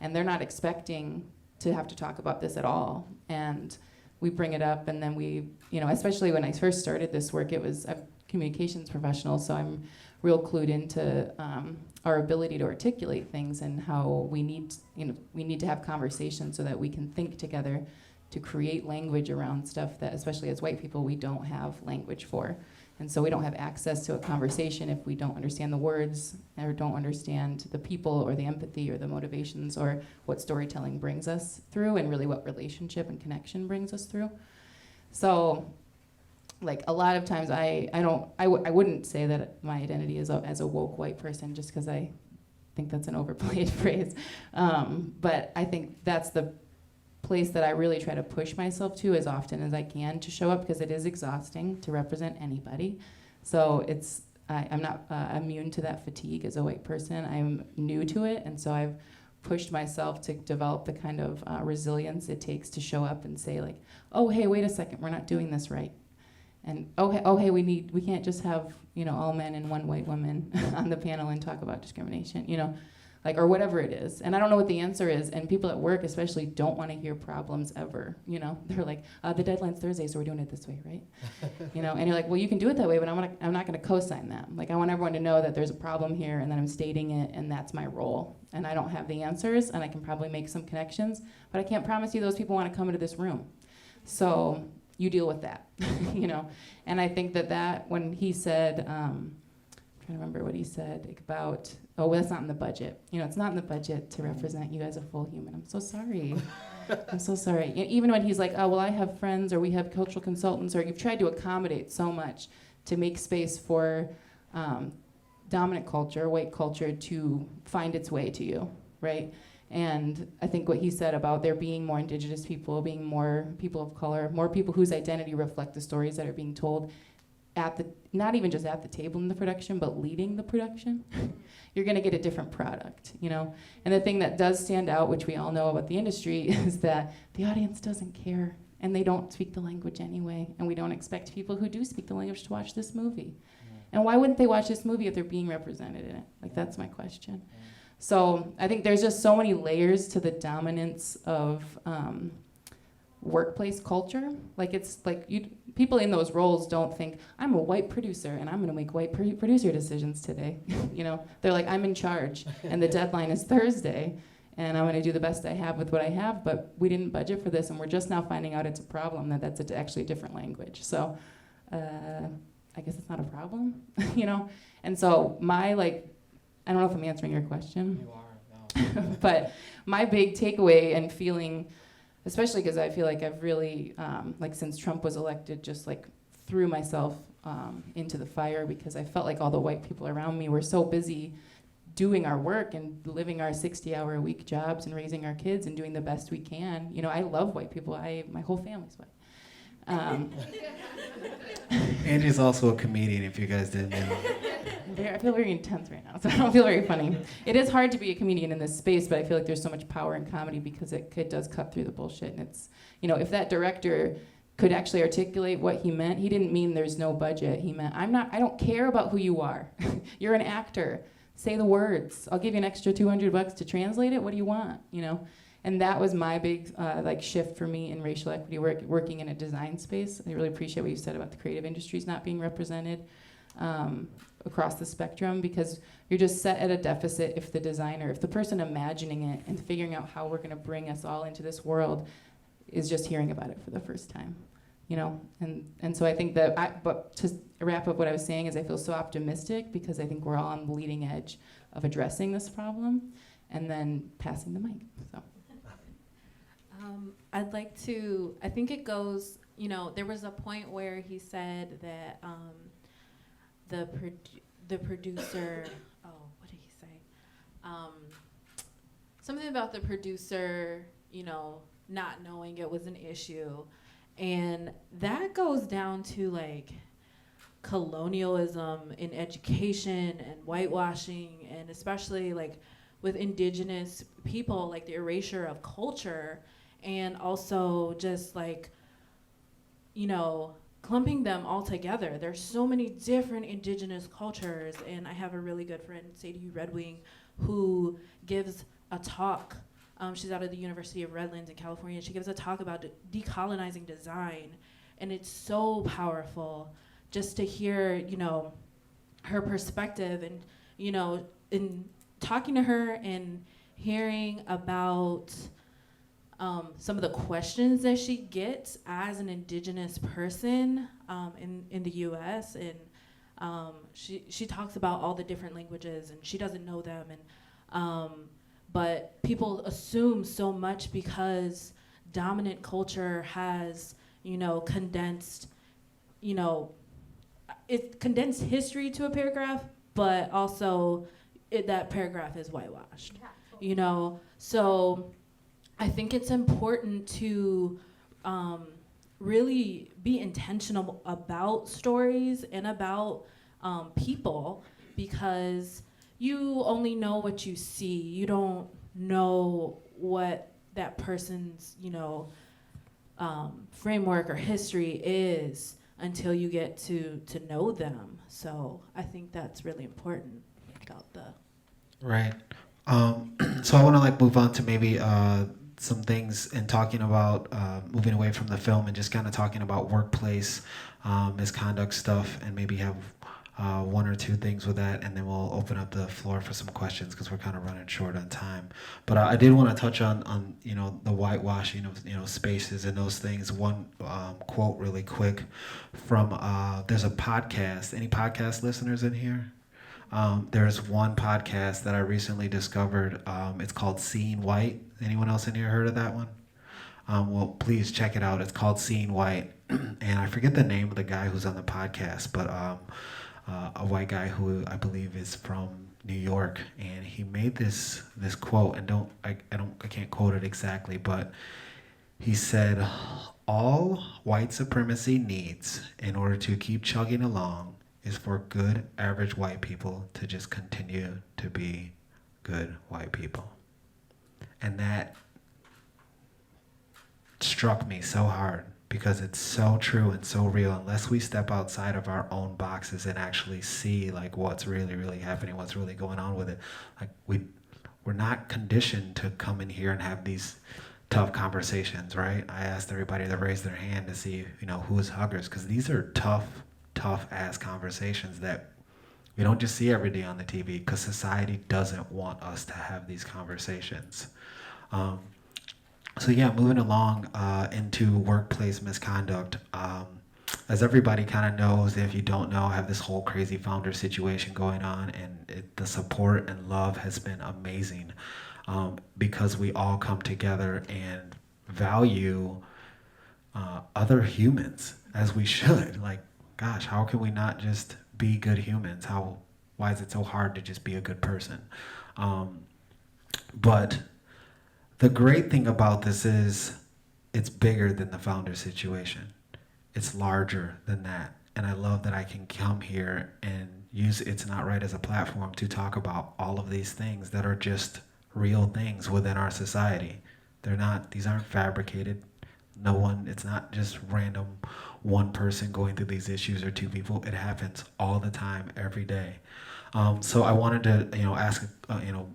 And they're not expecting to have to talk about this at all. And we bring it up, and then we, especially when I first started this work, I'm a communications professional, so I'm real clued into our ability to articulate things and how we need to have conversations so that we can think together to create language around stuff that, especially as white people, we don't have language for. And so we don't have access to a conversation if we don't understand the words or don't understand the people or the empathy or the motivations or what storytelling brings us through, and really what relationship and connection brings us through. So, like, a lot of times I wouldn't say that my identity is as a woke white person, just because I think that's an overplayed phrase. But I think that's the place that I really try to push myself to as often as I can to show up, because it is exhausting to represent anybody. So I'm not immune to that fatigue as a white person. I'm new to it, and so I've pushed myself to develop the kind of resilience it takes to show up and say, like, oh, hey, wait a second, we're not doing this right. And hey, we can't just have, all men and one white woman on the panel and talk about discrimination, or whatever it is. And I don't know what the answer is, and people at work especially don't want to hear problems ever, They're like, the deadline's Thursday, so we're doing it this way, right? And you're like, well, you can do it that way, but I'm not going to co-sign that. Like, I want everyone to know that there's a problem here, and that I'm stating it, and that's my role. And I don't have the answers, and I can probably make some connections, but I can't promise you those people want to come into this room. So you deal with that, And I think that when he said, I'm trying to remember what he said about, that's not in the budget. It's not in the budget to represent you as a full human. I'm so sorry. I'm so sorry. Even when he's like, oh, well, I have friends, or we have cultural consultants, or you've tried to accommodate so much to make space for dominant culture, white culture, to find its way to you, right? And I think what he said about there being more Indigenous people, being more people of color, more people whose identity reflect the stories that are being told at the, not even just at the table in the production, but leading the production, you're gonna get a different product, you know? And the thing that does stand out, which we all know about the industry, is that the audience doesn't care, and they don't speak the language anyway, and we don't expect people who do speak the language to watch this movie. And why wouldn't they watch this movie if they're being represented in it? Like, that's my question. So I think there's just so many layers to the dominance of workplace culture. Like, it's like people in those roles don't think, I'm a white producer and I'm gonna make white producer decisions today. You know, they're like, I'm in charge and the deadline is Thursday and I'm gonna do the best I have with what I have, but we didn't budget for this and we're just now finding out it's a problem, that that's actually a different language. So I guess it's not a problem, you know? And so my, like, I don't know if I'm answering your question. You are, no. But my big takeaway and feeling, especially because I feel like I've really, like since Trump was elected, just like threw myself into the fire because I felt like all the white people around me were so busy doing our work and living our 60-hour-a-week jobs and raising our kids and doing the best we can. You know, I love white people. My whole family's white. Angie's also a comedian, if you guys didn't know. I feel very intense right now, so I don't feel very funny. It is hard to be a comedian in this space, but I feel like there's so much power in comedy because it does cut through the bullshit. And it's, you know, if that director could actually articulate what he meant, he didn't mean there's no budget. He meant, I don't care about who you are. You're an actor. Say the words. I'll give you an extra $200 to translate it. What do you want? You know? And that was my big like shift for me in racial equity work, working in a design space. I really appreciate what you said about the creative industries not being represented across the spectrum, because you're just set at a deficit if the person imagining it and figuring out how we're going to bring us all into this world is just hearing about it for the first time, you know? And so I think that, but to wrap up what I was saying is I feel so optimistic because I think we're all on the leading edge of addressing this problem and then passing the mic, so. I'd like to, I think it goes, you know, there was a point where he said that the producer, oh, what did he say? Something about the producer, you know, not knowing it was an issue. And that goes down to like colonialism in education and whitewashing, and especially like with indigenous people, like the erasure of culture. And also just like, you know, clumping them all together. There's so many different indigenous cultures, and I have a really good friend, Sadie Redwing, who gives a talk. She's out of the University of Redlands in California. She gives a talk about decolonizing design, and it's so powerful just to hear, you know, her perspective, and, you know, in talking to her and hearing about some of the questions that she gets as an indigenous person in the U.S. and she talks about all the different languages and she doesn't know them, and but people assume so much because dominant culture has, you know, condensed, you know, it condensed history to a paragraph, but also that paragraph is whitewashed, you know, so. I think it's important to really be intentional about stories and about people, because you only know what you see. You don't know what that person's, you know, framework or history is until you get to know them. So I think that's really important about the. Right. So I want to like move on to maybe some things and talking about moving away from the film and just kind of talking about workplace misconduct stuff, and maybe have one or two things with that, and then we'll open up the floor for some questions because we're kind of running short on time. But I did want to touch on you know, the whitewashing of, you know, spaces and those things. One quote really quick from there's a podcast. Any podcast listeners in here? There's one podcast that I recently discovered. It's called Seeing White. Anyone else in here heard of that one? Well, please check it out. It's called Seeing White. And I forget the name of the guy who's on the podcast, but a white guy who I believe is from New York, and he made this quote, and I can't quote it exactly, but he said, "All white supremacy needs in order to keep chugging along is for good average white people to just continue to be good white people." And that struck me so hard because it's so true and so real. Unless we step outside of our own boxes and actually see like what's really, really happening, what's really going on with it, like we're not conditioned to come in here and have these tough conversations, right? I asked everybody to raise their hand to see, who is huggers, because these are tough ass conversations that we don't just see every day on the TV, because society doesn't want us to have these conversations. So yeah, moving along into workplace misconduct. As everybody kind of knows, if you don't know, I have this whole crazy founder situation going on, and the support and love has been amazing because we all come together and value other humans as we should. Like, gosh, how can we not just be good humans? Why is it so hard to just be a good person? But the great thing about this is it's bigger than the founder situation. It's larger than that. And I love that I can come here and use It's Not Right as a platform to talk about all of these things that are just real things within our society. These aren't fabricated. It's not just random one person going through these issues or two people. It happens all the time, every day. So I wanted to, ask,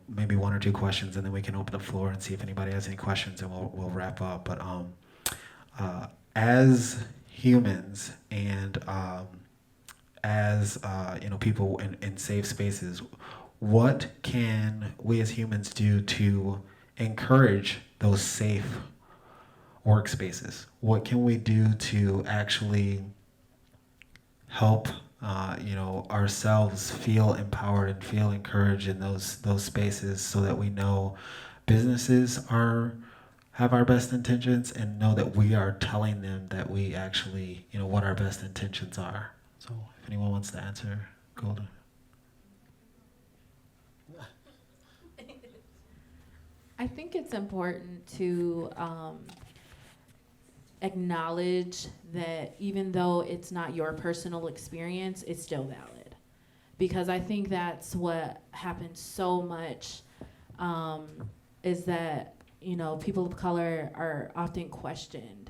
maybe one or two questions, and then we can open the floor and see if anybody has any questions, and we'll wrap up. But as humans and as people in safe spaces, what can we as humans do to encourage those safe workspaces? What can we do to actually help ourselves feel empowered and feel encouraged in those spaces, so that we know businesses have our best intentions and know that we are telling them that we actually, what our best intentions are. So if anyone wants to answer, Golden. I think it's important to acknowledge that even though it's not your personal experience, it's still valid. Because I think that's what happens so much, is that, people of color are often questioned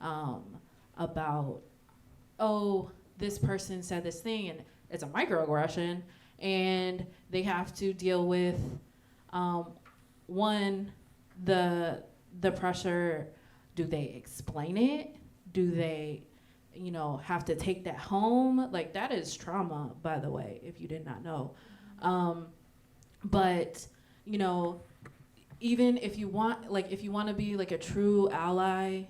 about, oh, this person said this thing and it's a microaggression, and they have to deal with, one, the pressure. Do they explain it? Do they, have to take that home? Like, that is trauma, by the way, if you did not know. But, even if you want to be like a true ally,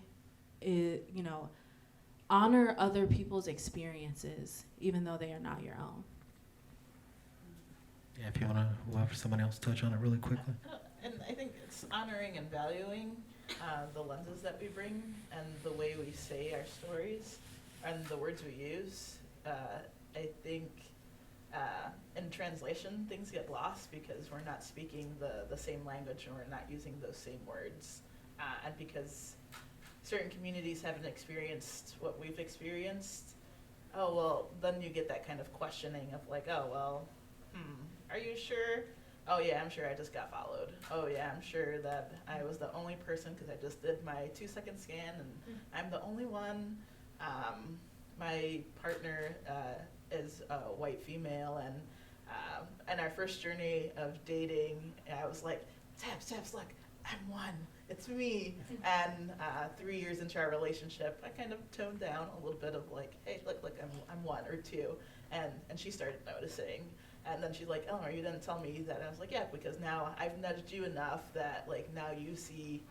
honor other people's experiences, even though they are not your own. Yeah, if you want to have somebody else touch on it really quickly. And I think it's honoring and valuing the lenses that we bring and the way we say our stories and the words we use. I think in translation things get lost because we're not speaking the same language and we're not using those same words. And because certain communities haven't experienced what we've experienced, then you get that kind of questioning of like, are you sure? Oh yeah, I'm sure I just got followed. Oh yeah, I'm sure that I was the only person because I just did my 2-second scan and I'm the only one. My partner is a white female, and our first journey of dating, I was like, Tabs, look, I'm one. It's me. And 3 years into our relationship, I kind of toned down a little bit of like, hey, look, I'm one or two, and she started noticing. And then she's like, Eleanor, you didn't tell me that. And I was like, yeah, because now I've nudged you enough that like now you see,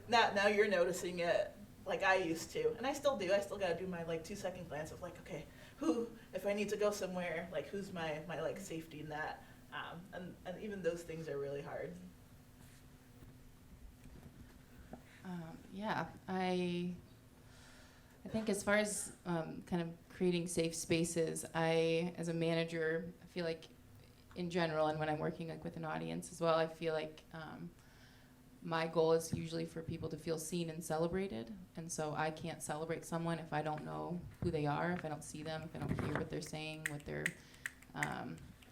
now you're noticing it like I used to. And I still do. I still got to do my like 2-second glance of like, okay, if I need to go somewhere, like who's my like safety net. And even those things are really hard. I think as far as kind of creating safe spaces, as a manager, I feel like in general, and when I'm working like with an audience as well, I feel like my goal is usually for people to feel seen and celebrated. And so I can't celebrate someone if I don't know who they are, if I don't see them, if I don't hear what they're saying, what they're,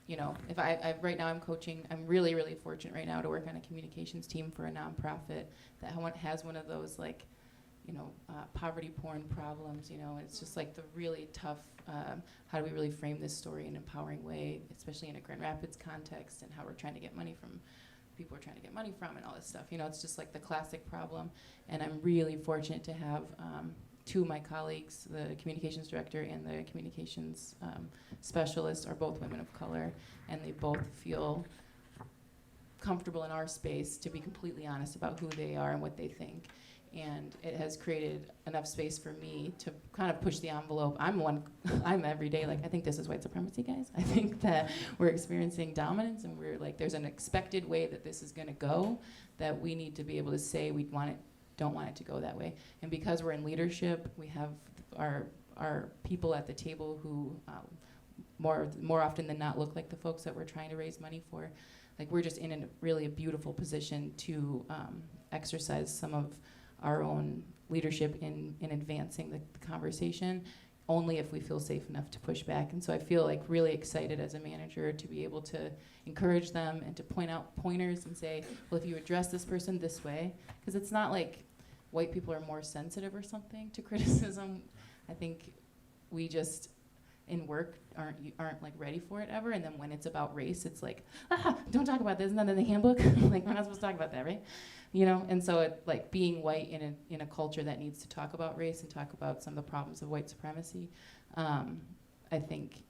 you know, if I right now I'm coaching, I'm really, really fortunate right now to work on a communications team for a nonprofit that has one of those like, you know, poverty porn problems, you know. It's just like the really tough, how do we really frame this story in an empowering way, especially in a Grand Rapids context, and how we're trying to get money from people we're trying to get money from and all this stuff. You know, it's just like the classic problem. And I'm really fortunate to have two of my colleagues, the communications director and the communications specialist, are both women of color, and they both feel comfortable in our space to be completely honest about who they are and what they think. And it has created enough space for me to kind of push the envelope. I'm every day like, I think this is white supremacy, guys. I think that we're experiencing dominance, and we're like, there's an expected way that this is gonna go, that we need to be able to say we don't want it to go that way. And because we're in leadership, we have our people at the table who more often than not look like the folks that we're trying to raise money for. Like, we're just in a really beautiful position to exercise some of our own leadership in advancing the conversation, only if we feel safe enough to push back. And so I feel like really excited as a manager to be able to encourage them and to point out pointers and say, well, if you address this person this way, because it's not like white people are more sensitive or something to criticism. I think we just, in work, aren't like ready for it ever. And then when it's about race, it's like, don't talk about this, isn't that in the handbook? Like, we're not supposed to talk about that, right? You know, and so it, like, being white in a culture that needs to talk about race and talk about some of the problems of white supremacy, I think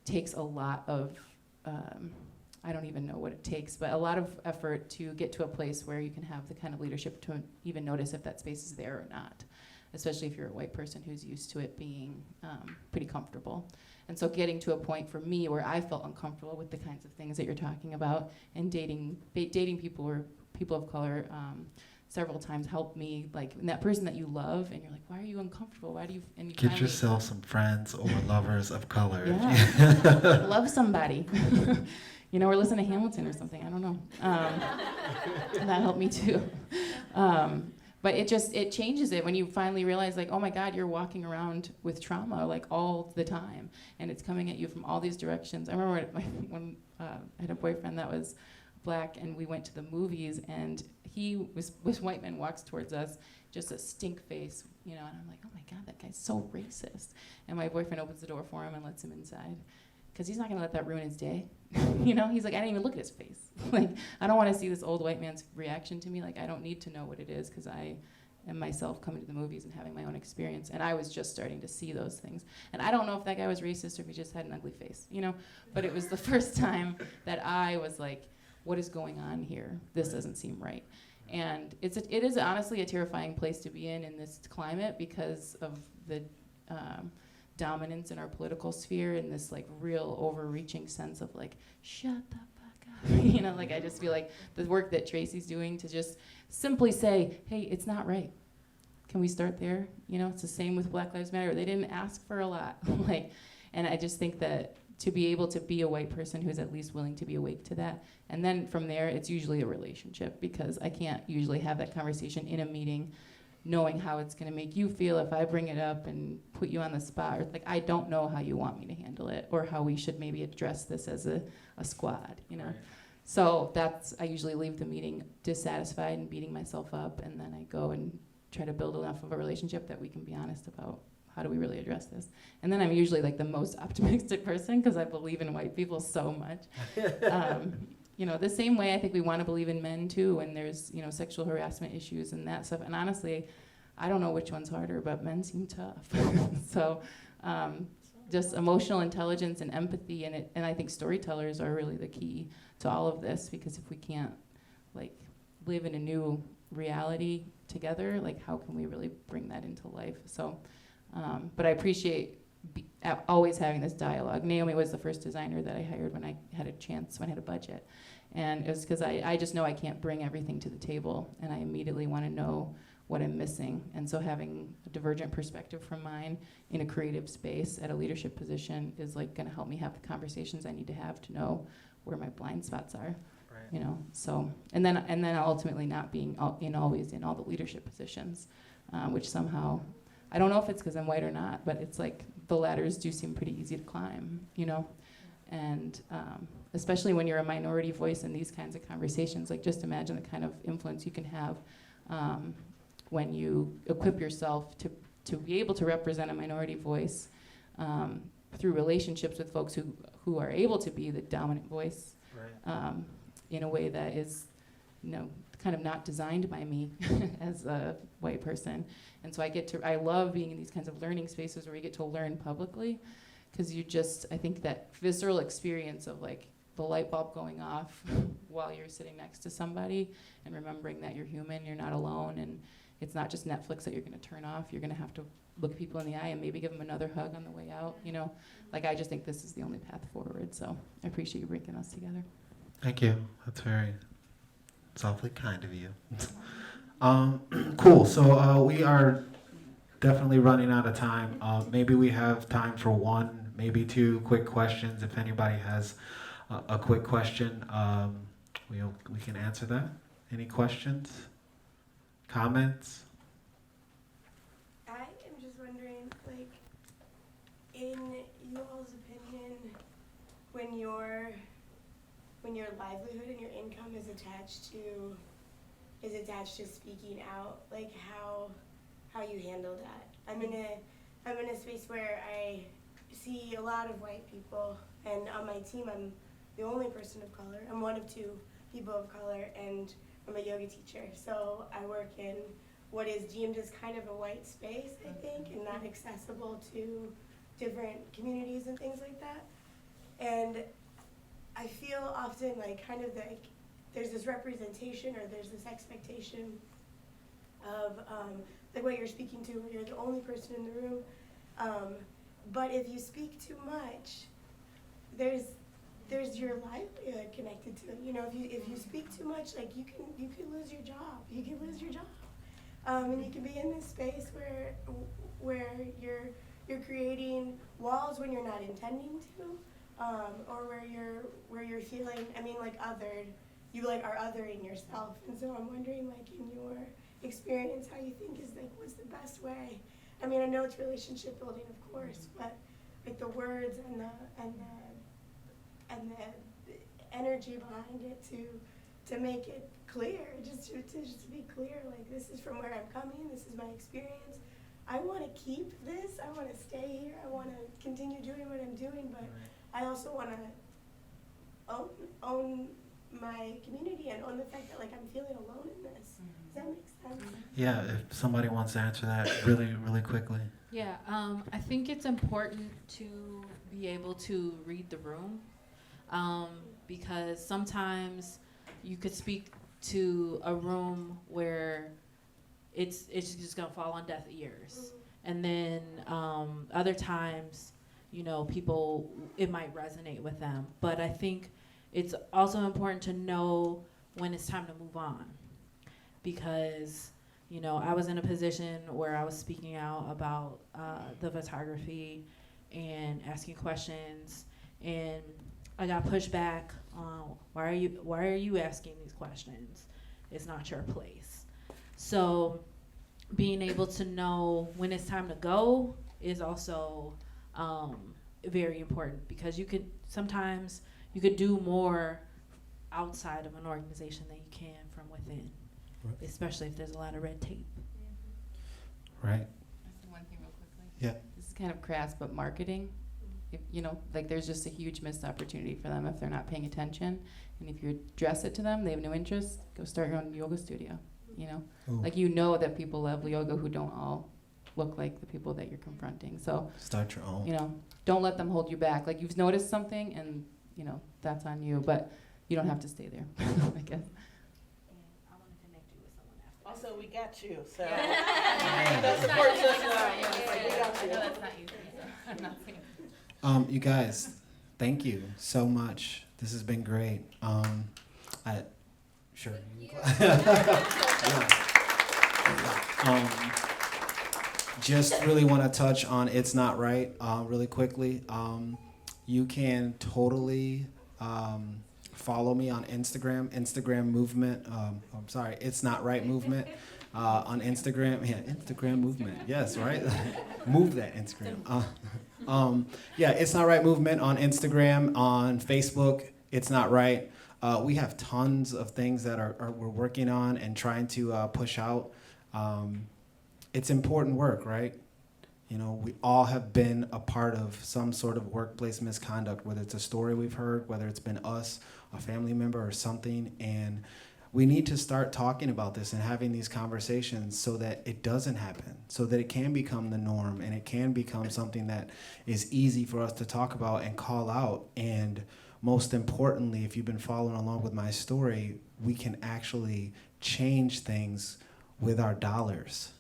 takes a lot of, I don't even know what it takes, but a lot of effort to get to a place where you can have the kind of leadership to even notice if that space is there or not, especially if you're a white person who's used to it being pretty comfortable. And so getting to a point for me where I felt uncomfortable with the kinds of things that you're talking about, and dating people or people of color several times helped me, like, and that person that you love, and you're like, why are you uncomfortable? Why do you, and you Get finally, yourself some friends or lovers of color. yeah. Love somebody. You know, or listen to Hamilton or something, I don't know. That helped me too. But it changes it when you finally realize, like, oh my God, you're walking around with trauma like all the time, and it's coming at you from all these directions. I remember when I had a boyfriend that was Black, and we went to the movies, and this white man walks towards us, just a stink face, you know, and I'm like, oh my God, that guy's so racist. And my boyfriend opens the door for him and lets him inside, because he's not gonna let that ruin his day. You know, he's like, I didn't even look at his face. Like, I don't wanna see this old white man's reaction to me. Like, I don't need to know what it is, because I am myself coming to the movies and having my own experience. And I was just starting to see those things. And I don't know if that guy was racist or if he just had an ugly face, you know? But it was the first time that I was like, what is going on here? This doesn't seem right. And it is honestly a terrifying place to be in this climate, because of the dominance in our political sphere, and this like real overreaching sense of like, shut the fuck up. You know, like, I just feel like the work that Tracy's doing to just simply say, hey, it's not right. Can we start there? You know, it's the same with Black Lives Matter. They didn't ask for a lot. Like, and I just think that to be able to be a white person who's at least willing to be awake to that. And then from there, it's usually a relationship, because I can't usually have that conversation in a meeting knowing how it's gonna make you feel if I bring it up and put you on the spot. Or, like, I don't know how you want me to handle it, or how we should maybe address this as a squad, you know? Right. So I usually leave the meeting dissatisfied and beating myself up, and then I go and try to build enough of a relationship that we can be honest about how do we really address this. And then I'm usually like the most optimistic person, because I believe in white people so much. You know, the same way I think we want to believe in men too, when there's, you know, sexual harassment issues and that stuff. And honestly, I don't know which one's harder, but men seem tough. So just emotional intelligence and empathy, and I think storytellers are really the key to all of this, because if we can't like live in a new reality together, like, how can we really bring that into life? So, but I appreciate always having this dialogue. Naomi was the first designer that I hired when I had a chance, when I had a budget. And it was because I just know I can't bring everything to the table, and I immediately want to know what I'm missing. And so having a divergent perspective from mine in a creative space at a leadership position is like going to help me have the conversations I need to have to know where my blind spots are. Right. You know, so and then ultimately not being always in all the leadership positions, which somehow I don't know if it's because I'm white or not, but it's like the ladders do seem pretty easy to climb, you know, and especially when you're a minority voice in these kinds of conversations. Like just imagine the kind of influence you can have when you equip yourself to be able to represent a minority voice through relationships with folks who are able to be the dominant voice. Right. In a way that is, you know, kind of not designed by me as a white person. And so I love being in these kinds of learning spaces where you get to learn publicly, because I think that visceral experience of like the light bulb going off while you're sitting next to somebody and remembering that you're human, you're not alone, and it's not just Netflix that you're gonna turn off, you're gonna have to look people in the eye and maybe give them another hug on the way out, you know? Like I just think this is the only path forward, so I appreciate you bringing us together. Thank you. It's awfully kind of you. Cool. So we are definitely running out of time. Maybe we have time for one, maybe two quick questions. If anybody has a quick question, we can answer that. Any questions? Comments? I am just wondering, like, in you all's opinion, when your livelihood and your income is attached to speaking out, like how you handle that. I'm in a space where I see a lot of white people, and on my team I'm the only person of color. I'm one of two people of color, and I'm a yoga teacher. So I work in what is deemed as kind of a white space, I think, and not accessible to different communities and things like that. And I feel often like kind of like there's this representation or there's this expectation of like what you're speaking to, where you're the only person in the room. But if you speak too much, there's your livelihood connected to it. You know, if you speak too much, like you can lose your job. You can lose your job, and you can be in this space where you're creating walls when you're not intending to. Or where you're feeling, I mean, like othered, you like are othering yourself, and so I'm wondering, like in your experience, how you think is like what's the best way? I mean, I know it's relationship building, of course, but like the words and the energy behind it to make it clear, just to be clear, like this is from where I'm coming, this is my experience. I want to keep this. I want to stay here. I want to continue doing what I'm doing, but I also want to own my community and own the fact that like I'm feeling alone in this. Does that make sense? Yeah, if somebody wants to answer that really, really quickly. Yeah, I think it's important to be able to read the room, because sometimes you could speak to a room where it's just gonna fall on deaf ears, and then other times, you know, people, it might resonate with them. But I think it's also important to know when it's time to move on, because, you know, I was in a position where I was speaking out about the photography and asking questions, and I got pushed back on why are you asking these questions? It's not your place. So being able to know when it's time to go is also very important, because sometimes you could do more outside of an organization than you can from within, Right. especially if there's a lot of red tape. Right. That's the one thing real quickly. Yeah. This is kind of crass, but marketing, if, you know, like there's just a huge missed opportunity for them if they're not paying attention. And if you address it to them, they have no interest, go start your own yoga studio, you know? Ooh. Like you know that people love yoga who don't all look like the people that you're confronting. So, Start your own. you know, don't let them hold you back. Like you've noticed something and, you know, that's on you, but you don't have to stay there, I guess. I want to connect you with someone after. Also, we got you, so. Yeah. That supports us now. Yeah. We got you. I know that's not you, so I'm not saying. You guys, thank you so much. This has been great. Sure. Yeah. Just really want to touch on It's Not Right really quickly. You can totally follow me on Instagram movement. I'm sorry, It's Not Right movement on Instagram. Yeah, Instagram movement. Yes, right? Move that Instagram. Yeah, It's Not Right movement on Instagram, on Facebook, It's Not Right. We have tons of things that we're working on and trying to push out. It's important work, right? You know, we all have been a part of some sort of workplace misconduct, whether it's a story we've heard, whether it's been us, a family member, or something. And we need to start talking about this and having these conversations so that it doesn't happen, so that it can become the norm and it can become something that is easy for us to talk about and call out. And most importantly, if you've been following along with my story, we can actually change things with our dollars.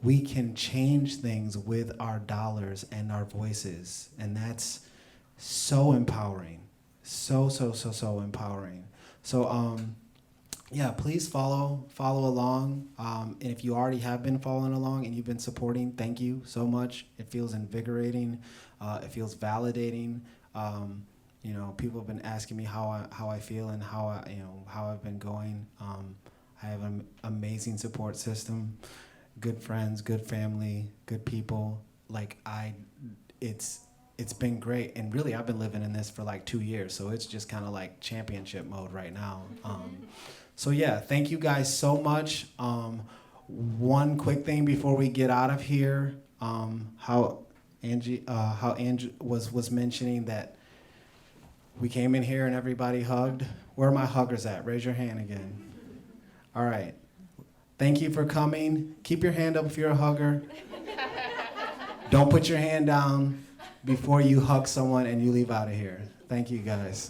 We can change things with our dollars and our voices. And that's so empowering. So empowering. So, yeah, please follow along. And if you already have been following along and you've been supporting, thank you so much. It feels invigorating. It feels validating. You know, people have been asking me how I feel and how I've been going. I have an amazing support system. Good friends, good family, good people. It's been great, and really I've been living in this for like 2 years, so it's just kind of like championship mode right now. So yeah, thank you guys so much. One quick thing before we get out of here, how Angie was mentioning that we came in here and everybody hugged. Where are my huggers at? Raise your hand again. All right. Thank you for coming. Keep your hand up if you're a hugger. Don't put your hand down before you hug someone and you leave out of here. Thank you, guys.